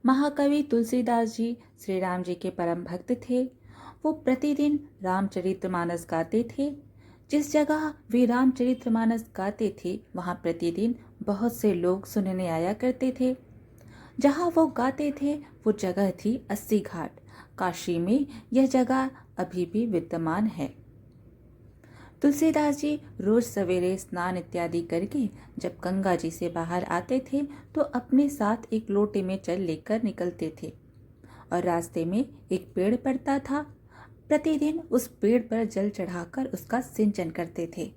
महाकवि तुलसीदास जी श्री राम जी के परम भक्त थे। वो प्रतिदिन रामचरितमानस गाते थे। जिस जगह वे रामचरितमानस गाते थे वहाँ प्रतिदिन बहुत से लोग सुनने आया करते थे। जहाँ वो गाते थे वो जगह थी 80 घाट। काशी में यह जगह अभी भी विद्यमान है। तुलसीदास जी रोज सवेरे स्नान इत्यादि करके जब गंगा जी से बाहर आते थे तो अपने साथ एक लोटे में जल लेकर निकलते थे और रास्ते में एक पेड़ पड़ता था। प्रतिदिन उस पेड़ पर जल चढ़ाकर उसका सिंचन करते थे।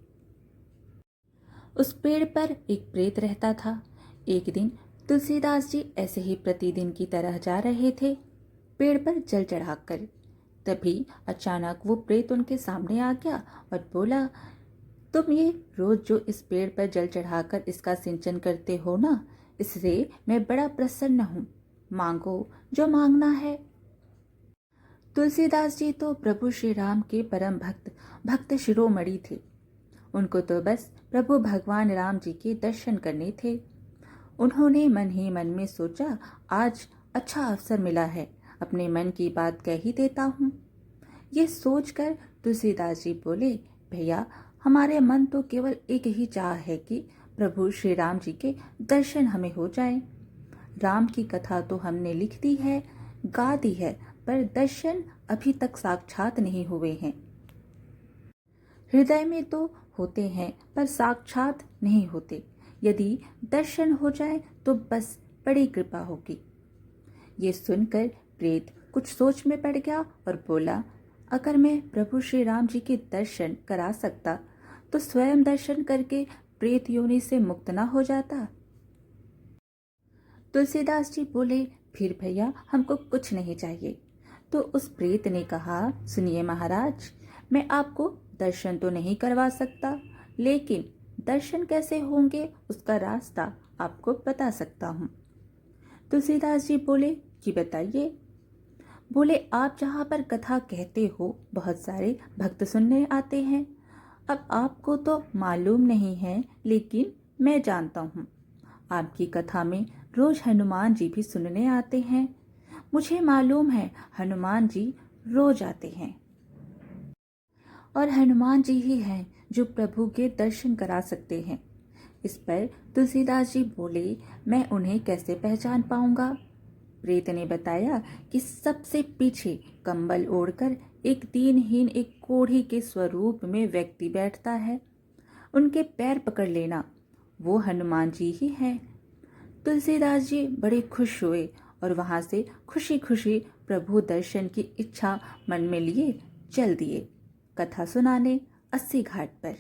उस पेड़ पर एक प्रेत रहता था। एक दिन तुलसीदास जी ऐसे ही प्रतिदिन की तरह जा रहे थे पेड़ पर जल चढ़ाकर। तभी अचानक वो प्रेत उनके सामने आ गया और बोला, तुम ये रोज जो इस पेड़ पर जल चढ़ाकर इसका सिंचन करते हो ना, इससे मैं बड़ा प्रसन्न हूँ। मांगो जो मांगना है। तुलसीदास जी तो प्रभु श्री राम के परम भक्त शिरोमणि थे। उनको तो बस प्रभु भगवान राम जी के दर्शन करने थे। उन्होंने मन ही मन में सोचा, आज अच्छा अवसर मिला है, अपने मन की बात कह ही देता हूँ। ये सोचकर तुलसीदास जी बोले, भैया हमारे मन तो केवल एक ही चाह है कि प्रभु श्री राम जी के दर्शन हमें हो जाए। राम की कथा तो हमने लिख दी है, गा दी है, पर दर्शन अभी तक साक्षात नहीं हुए हैं। हृदय में तो होते हैं पर साक्षात नहीं होते। यदि दर्शन हो जाए तो बस बड़ी कृपा होगी। ये सुनकर प्रेत कुछ सोच में पड़ गया और बोला, अगर मैं प्रभु श्री राम जी के दर्शन करा सकता तो स्वयं दर्शन करके प्रेत योनि से मुक्त ना हो जाता। तुलसीदास जी बोले, फिर भैया हमको कुछ नहीं चाहिए। तो उस प्रेत ने कहा, सुनिए महाराज, मैं आपको दर्शन तो नहीं करवा सकता, लेकिन दर्शन कैसे होंगे उसका रास्ता आपको बता सकता हूँ। तुलसीदास जी बोले कि बताइए। बोले, आप जहाँ पर कथा कहते हो बहुत सारे भक्त सुनने आते हैं। अब आपको तो मालूम नहीं है, लेकिन मैं जानता हूँ। आपकी कथा में रोज हनुमान जी भी सुनने आते हैं। मुझे मालूम है हनुमान जी रोज आते हैं और हनुमान जी ही हैं जो प्रभु के दर्शन करा सकते हैं। इस पर तुलसीदास जी बोले, मैं उन्हें कैसे पहचान पाऊंगा। प्रेत ने बताया कि सबसे पीछे कंबल ओढ़कर एक दीनहीन एक कोढ़ी के स्वरूप में व्यक्ति बैठता है। उनके पैर पकड़ लेना, वो हनुमान जी ही हैं। तुलसीदास जी बड़े खुश हुए और वहां से खुशी खुशी प्रभु दर्शन की इच्छा मन में लिए चल दिए कथा सुनाने 80 घाट पर।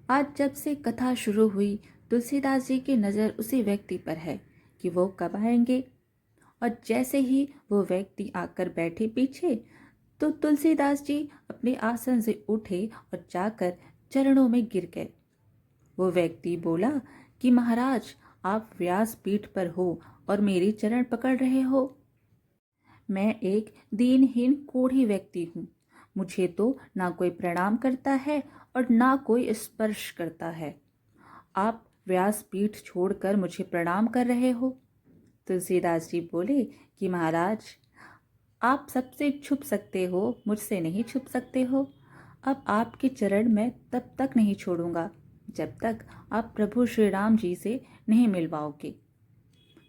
आज जब से कथा शुरू हुई तुलसीदास जी की नज़र उसी व्यक्ति पर है कि वो कब आएंगे। और जैसे ही वो व्यक्ति आकर बैठे पीछे तो तुलसीदास जी अपने आसन से उठे और जाकर चरणों में गिर गए। वो व्यक्ति बोला कि महाराज, आप व्यास पीठ पर हो और मेरी चरण पकड़ रहे हो। मैं एक दीनहीन कोढ़ी व्यक्ति हूँ। मुझे तो ना कोई प्रणाम करता है और ना कोई स्पर्श करता है। आप व्यास पीठ छोड़कर मुझे प्रणाम कर रहे हो। तुलसीदास जी बोले कि महाराज, आप सबसे छुप सकते हो, मुझसे नहीं छुप सकते हो। अब आपके चरण मैं तब तक नहीं छोड़ूंगा जब तक आप प्रभु श्री राम जी से नहीं मिलवाओगे।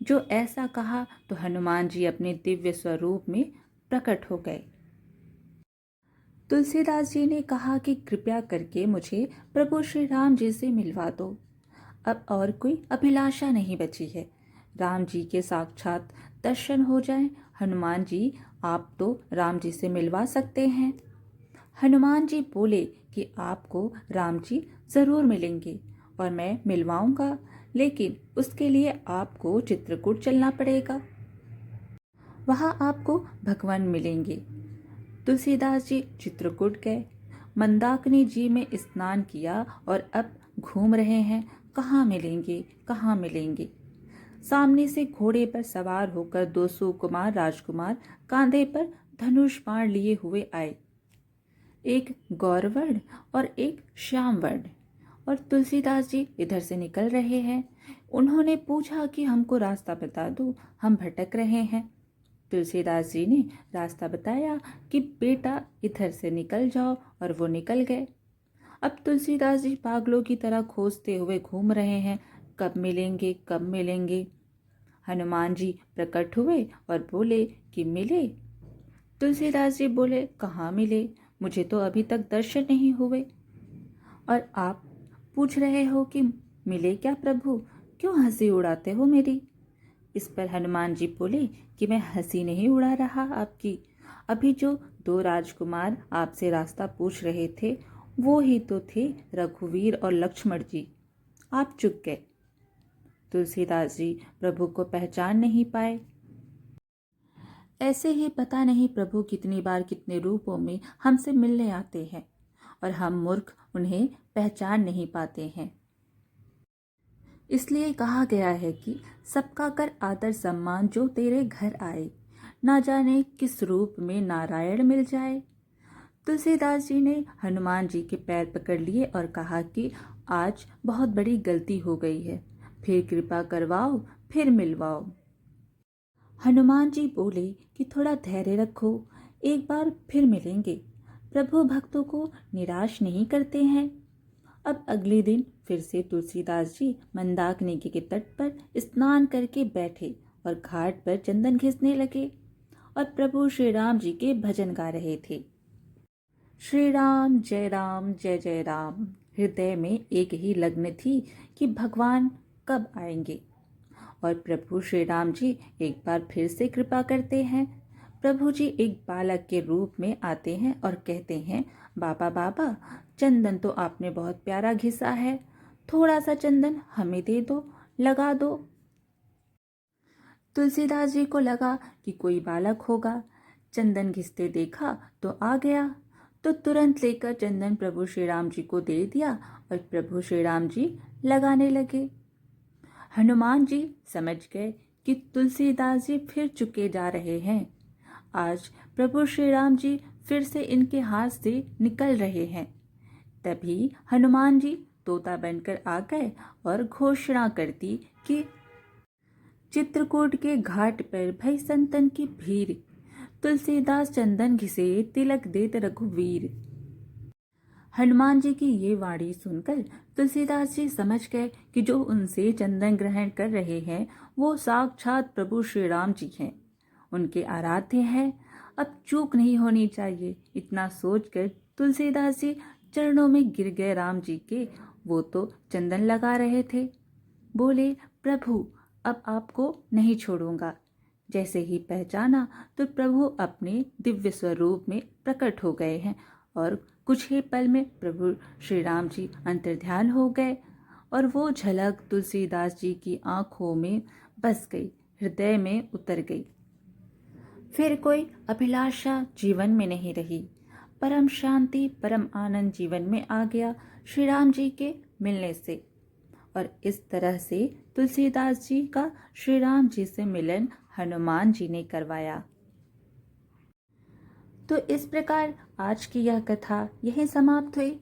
जो ऐसा कहा तो हनुमान जी अपने दिव्य स्वरूप में प्रकट हो गए। तुलसीदास जी ने कहा कि कृपया करके मुझे प्रभु श्री राम जी से मिलवा दो। अब और कोई अभिलाषा नहीं बची है। राम जी के साक्षात दर्शन हो जाएं। हनुमान जी, आप तो राम जी से मिलवा सकते हैं। हनुमान जी बोले कि आपको राम जी जरूर मिलेंगे और मैं मिलवाऊंगा, लेकिन उसके लिए आपको चित्रकूट चलना पड़ेगा। वहां आपको भगवान मिलेंगे। तुलसीदास जी चित्रकूट गए, मंदाकिनी जी में स्नान किया और अब घूम रहे हैं कहाँ मिलेंगे, कहाँ मिलेंगे। सामने से घोड़े पर सवार होकर 2 सुकुमार राजकुमार कांधे पर धनुष बाण लिए हुए आए। एक गौरवर्ण और एक श्यामवर्ण, और तुलसीदास जी इधर से निकल रहे हैं। उन्होंने पूछा कि हमको रास्ता बता दो, हम भटक रहे हैं। तुलसीदास जी ने रास्ता बताया कि बेटा इधर से निकल जाओ, और वो निकल गए। अब तुलसीदास जी पागलों की तरह खोजते हुए घूम रहे हैं, कब मिलेंगे कब मिलेंगे। हनुमान जी प्रकट हुए और बोले कि मिले। तुलसीदास जी बोले, कहाँ मिले, मुझे तो अभी तक दर्शन नहीं हुए। और आप पूछ रहे हो कि मिले क्या प्रभु, क्यों हंसी उड़ाते हो मेरी। इस पर हनुमान जी बोले कि मैं हंसी नहीं उड़ा रहा आपकी, अभी जो दो राजकुमार आपसे रास्ता पूछ रहे थे वो ही तो थे रघुवीर और लक्ष्मण जी, आप चुक गए। तुलसीदास जी प्रभु को पहचान नहीं पाए। ऐसे ही पता नहीं प्रभु कितनी बार कितने रूपों में हमसे मिलने आते हैं और हम मूर्ख उन्हें पहचान नहीं पाते हैं। इसलिए कहा गया है कि सबका कर आदर सम्मान जो तेरे घर आए, ना जाने किस रूप में नारायण मिल जाए। तुलसीदास जी ने हनुमान जी के पैर पकड़ लिए और कहा कि आज बहुत बड़ी गलती हो गई है, फिर कृपा करवाओ, फिर मिलवाओ। हनुमान जी बोले कि थोड़ा धैर्य रखो, एक बार फिर मिलेंगे। प्रभु भक्तों को निराश नहीं करते हैं। अब अगले दिन फिर से तुलसीदास जी मंदाकिनी के तट पर स्नान करके बैठे और घाट पर चंदन घिसने लगे और प्रभु श्री राम जी के भजन गा रहे थे। श्री राम जय जय राम। हृदय में एक ही लग्न थी कि भगवान कब आएंगे। और प्रभु श्री राम जी एक बार फिर से कृपा करते हैं। प्रभु जी एक बालक के रूप में आते हैं और कहते हैं, बाबा बाबा, चंदन तो आपने बहुत प्यारा घिसा है, थोड़ा सा चंदन हमें दे दो, लगा दो। तुलसीदास जी को लगा कि कोई बालक होगा। चंदन घिसते देखा तो आ गया, तो तुरंत लेकर चंदन प्रभु श्री राम जी को दे दिया और प्रभु श्री राम जी लगाने लगे। हनुमान जी समझ गए कि तुलसीदास जी फिर चुके जा रहे हैं। आज प्रभु श्री राम जी फिर से इनके हाथ से निकल रहे हैं। तभी हनुमान जी तोता बनकर आ गए और घोषणा कर दी कि चित्रकूट के घाट पर भई संतन की भीड़, तुलसीदास चंदन घिसे तिलक देत रघुवीर। हनुमान जी की ये वाणी सुनकर तुलसीदास जी समझ गए कि जो उनसे चंदन ग्रहण कर रहे हैं वो साक्षात प्रभु श्री राम जी हैं, उनके आराध्य हैं। अब चूक नहीं होनी चाहिए। इतना सोचकर तुलसीदास जी चरणों में गिर गए राम जी के। वो तो चंदन लगा रहे थे। बोले, प्रभु अब आपको नहीं छोड़ूंगा। जैसे ही पहचाना तो प्रभु अपने दिव्य स्वरूप में प्रकट हो गए हैं और कुछ ही पल में प्रभु श्री राम जी अंतर्ध्यान हो गए और वो झलक तुलसीदास जी की आंखों में बस गई, हृदय में उतर गई। फिर कोई अभिलाषा जीवन में नहीं रही। परम शांति, परम आनंद जीवन में आ गया श्री राम जी के मिलने से। और इस तरह से तुलसीदास जी का श्री राम जी से मिलन हनुमान जी ने करवाया। तो इस प्रकार आज की यह कथा यहीं समाप्त हुई।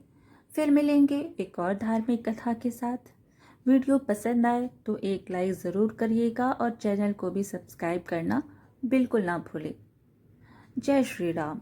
फिर मिलेंगे एक और धार्मिक कथा के साथ। वीडियो पसंद आए तो एक लाइक ज़रूर करिएगा और चैनल को भी सब्सक्राइब करना बिल्कुल ना भूलें। जय श्री राम।